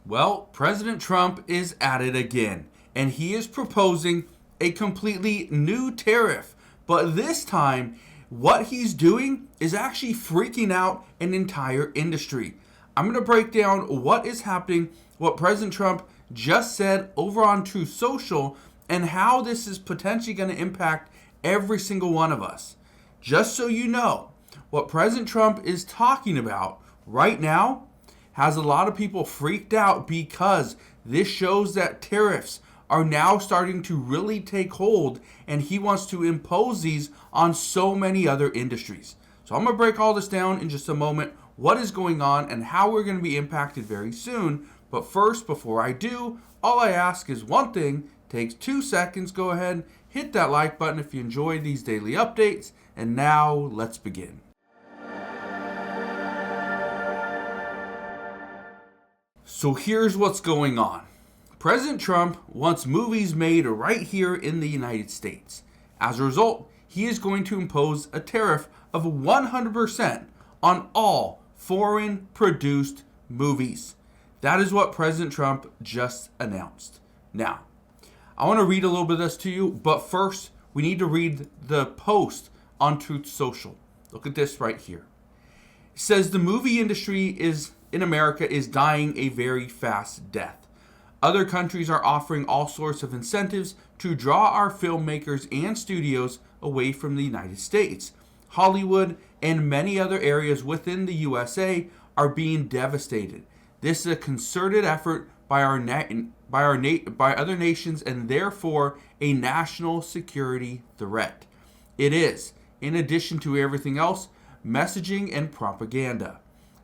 Well, President Trump is at it again, and he is proposing a completely new tariff. But this time, what he's doing is actually freaking out an entire industry. I'm going to break down what is happening, what President Trump just said over on Truth Social, and how this is potentially going to impact every single one of us. Just so you know, what President Trump is talking about right now has a lot of people freaked out because this shows that tariffs are now starting to really take hold, and he wants to impose these on so many other industries. So I'm going to break all this down in just a moment, what is going on and how we're going to be impacted very soon. But first, before I do, all I ask is one thing. Takes 2 seconds. Go ahead, hit that like button if you enjoy these daily updates. And now let's begin. So here's what's going on. President Trump wants movies made right here in the United States. As a result, he is going to impose a tariff of 100% on all foreign produced movies. That is what President Trump just announced. Now, I want to read a little bit of this to you, but first, we need to read the post on Truth Social. Look at this right here. It says the movie industry in America is dying a very fast death. Other countries are offering all sorts of incentives to draw our filmmakers and studios away from the United States. Hollywood and many other areas within the USA are being devastated. This is a concerted effort by other nations and therefore a national security threat. It is, in addition to everything else, messaging and propaganda.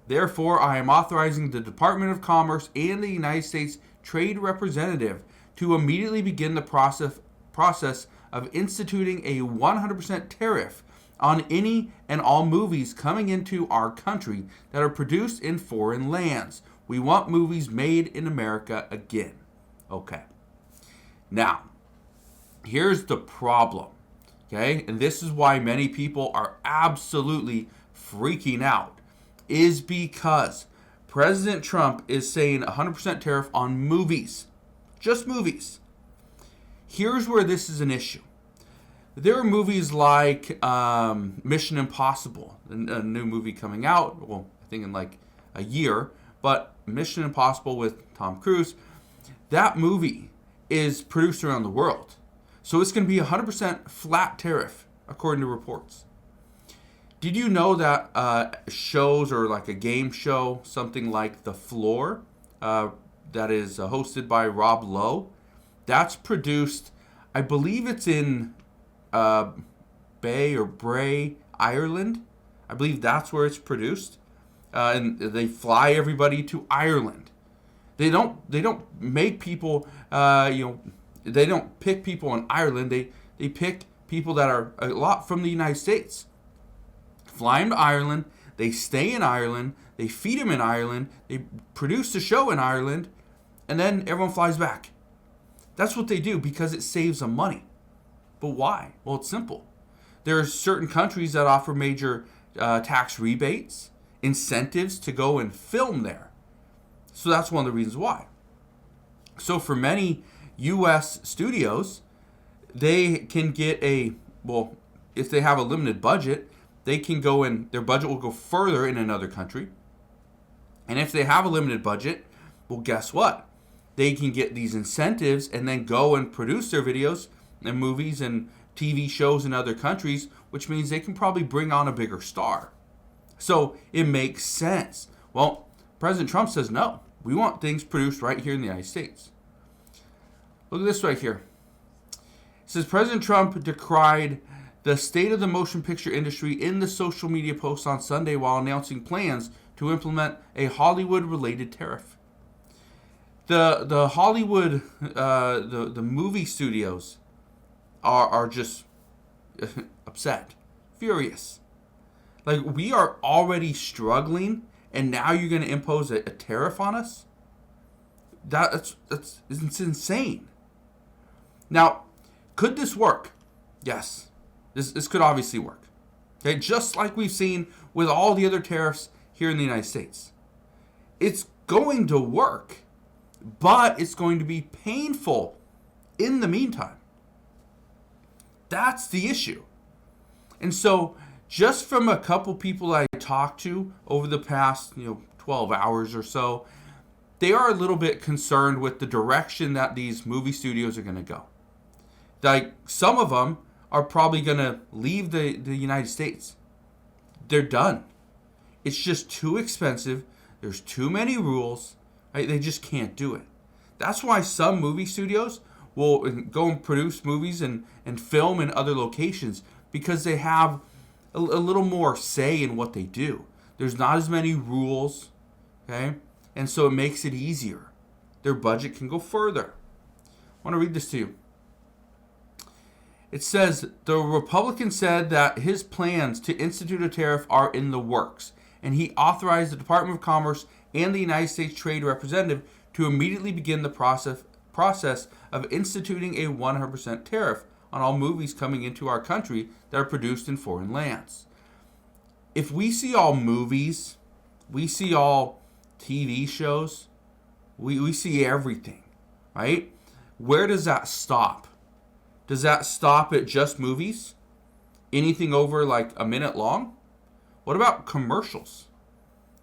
Therefore, I am authorizing the Department of Commerce and the United States Trade Representative to immediately begin the process of instituting a 100% tariff on any and all movies coming into our country that are produced in foreign lands. We want movies made in America again. Okay. Now, here's the problem. Okay? And this is why many people are absolutely freaking out. Is because President Trump is saying 100% tariff on movies. Just movies. Here's where this is an issue. There are movies like Mission Impossible, a new movie coming out, well, I think in like a year, but Mission Impossible with Tom Cruise, that movie is produced around the world. So it's going to be 100% flat tariff, according to reports. Did you know that shows or like a game show, something like The Floor, that is hosted by Rob Lowe, that's produced, I believe it's in Bray, Ireland. I believe that's where it's produced. And they fly everybody to Ireland. They don't make people, they don't pick people in Ireland. They pick people that are a lot from the United States. Fly them to Ireland. They stay in Ireland. They feed them in Ireland. They produce the show in Ireland. And then everyone flies back. That's what they do because it saves them money. But why? Well, it's simple. There are certain countries that offer major tax rebates, incentives to go and film there. So that's one of the reasons why. So for many U.S. studios, they can get if they have a limited budget, they can go and their budget will go further in another country. And if they have a limited budget, well, guess what? They can get these incentives and then go and produce their videos and movies and TV shows in other countries, which means they can probably bring on a bigger star. So it makes sense. Well, President Trump says no. We want things produced right here in the United States. Look at this right here. It says President Trump decried the state of the motion picture industry in the social media post on Sunday while announcing plans to implement a Hollywood-related tariff. The Hollywood, the movie studios are just upset, furious. Like, we are already struggling, and now you're going to impose a tariff on us? That's it's insane. Now, could this work? Yes. This could obviously work. Okay, just like we've seen with all the other tariffs here in the United States. It's going to work. but it's going to be painful in the meantime. That's the issue. And so just from a couple people I talked to over the past 12 hours or so, they are a little bit concerned with the direction that these movie studios are going to go. Like, some of them are probably going to leave the United States. They're done. It's just too expensive. There's too many rules. Right? They just can't do it. That's why some movie studios will go and produce movies and film in other locations, because they have a little more say in what they do. There's not as many rules, okay? And so it makes it easier. Their budget can go further. I want to read this to you. It says, the Republican said that his plans to institute a tariff are in the works, and he authorized the Department of Commerce and the United States Trade Representative to immediately begin the process of instituting a 100% tariff on all movies coming into our country that are produced in foreign lands. If we see all movies, we see all TV shows, we see everything, right? Where does that stop? Does that stop at just movies? Anything over like a minute long? What about commercials?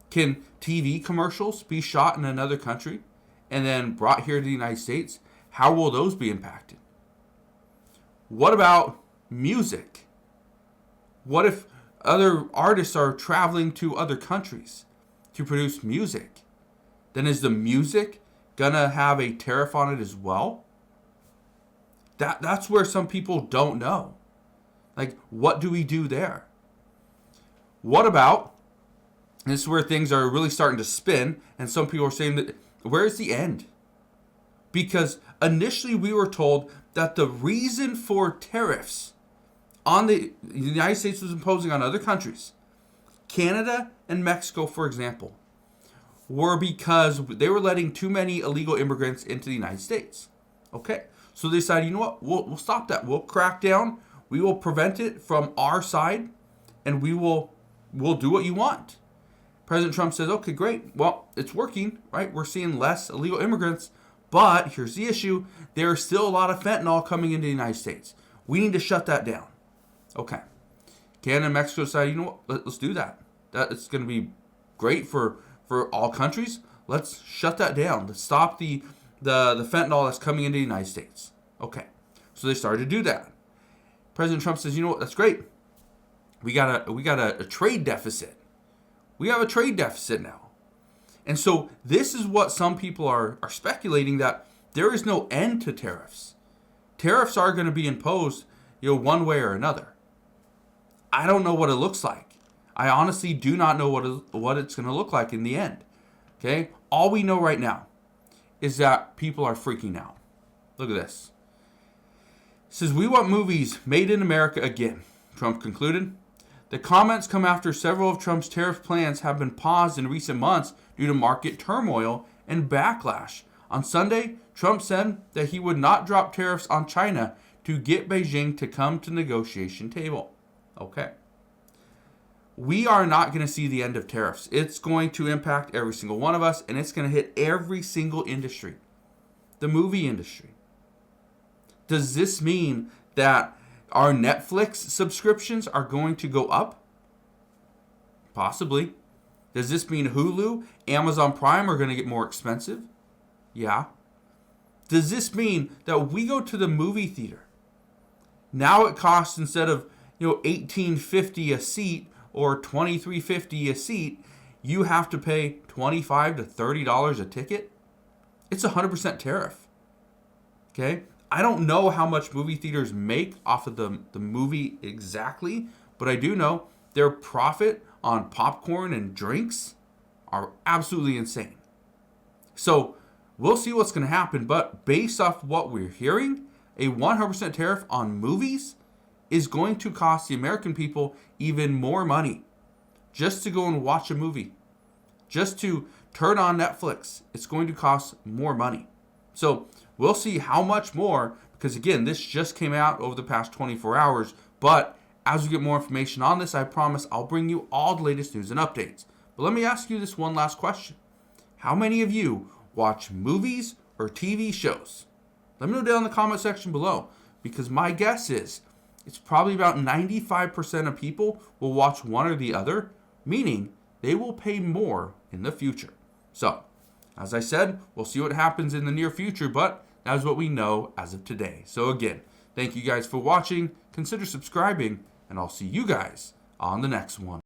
Can TV commercials be shot in another country and then brought here to the United States? How will those be impacted? What about music? What if other artists are traveling to other countries to produce music? Then is the music gonna have a tariff on it as well? That's where some people don't know. Like, what do we do there? What about, and this is where things are really starting to spin, and some people are saying that, where's the end? Because initially we were told that the reason for tariffs on the United States was imposing on other countries, Canada and Mexico, for example, were because they were letting too many illegal immigrants into the United States. Okay, so they decided, you know what, we'll stop that. We'll crack down. We will prevent it from our side, and we'll do what you want. President Trump says, okay, great. Well, it's working, right? We're seeing less illegal immigrants, but here's the issue. There's still a lot of fentanyl coming into the United States. We need to shut that down. Okay. Canada and Mexico decided, you know what, let's do that. It's going to be great for all countries. Let's shut that down. Let's stop the fentanyl that's coming into the United States. Okay. So they started to do that. President Trump says, you know what, that's great. We got a trade deficit. We have a trade deficit now. And so this is what some people are speculating, that there is no end to tariffs. Tariffs are going to be imposed, one way or another. I don't know what it looks like. I honestly do not know what it's going to look like in the end. Okay? All we know right now is that people are freaking out. Look at this. It says, we want movies made in America again, Trump concluded. The comments come after several of Trump's tariff plans have been paused in recent months due to market turmoil and backlash. On Sunday, Trump said that he would not drop tariffs on China to get Beijing to come to the negotiation table. Okay. We are not going to see the end of tariffs. It's going to impact every single one of us, and it's going to hit every single industry. The movie industry. Does this mean that our Netflix subscriptions are going to go up? Possibly. Does this mean Hulu, Amazon Prime are going to get more expensive? Yeah. Does this mean that we go to the movie theater? Now it costs, instead of $18.50 a seat or $23.50 a seat, you have to pay $25 to $30 a ticket? It's 100% tariff. Okay? I don't know how much movie theaters make off of the movie exactly, but I do know their profit on popcorn and drinks are absolutely insane. So we'll see what's going to happen, but based off what we're hearing, a 100% tariff on movies is going to cost the American people even more money just to go and watch a movie. Just to turn on Netflix, it's going to cost more money. So we'll see how much more, because again, this just came out over the past 24 hours. But as we get more information on this, I promise I'll bring you all the latest news and updates. But let me ask you this one last question. How many of you watch movies or TV shows? Let me know down in the comment section below, because my guess is it's probably about 95% of people will watch one or the other, meaning they will pay more in the future. So, as I said, we'll see what happens in the near future, but that is what we know as of today. So again, thank you guys for watching. Consider subscribing, and I'll see you guys on the next one.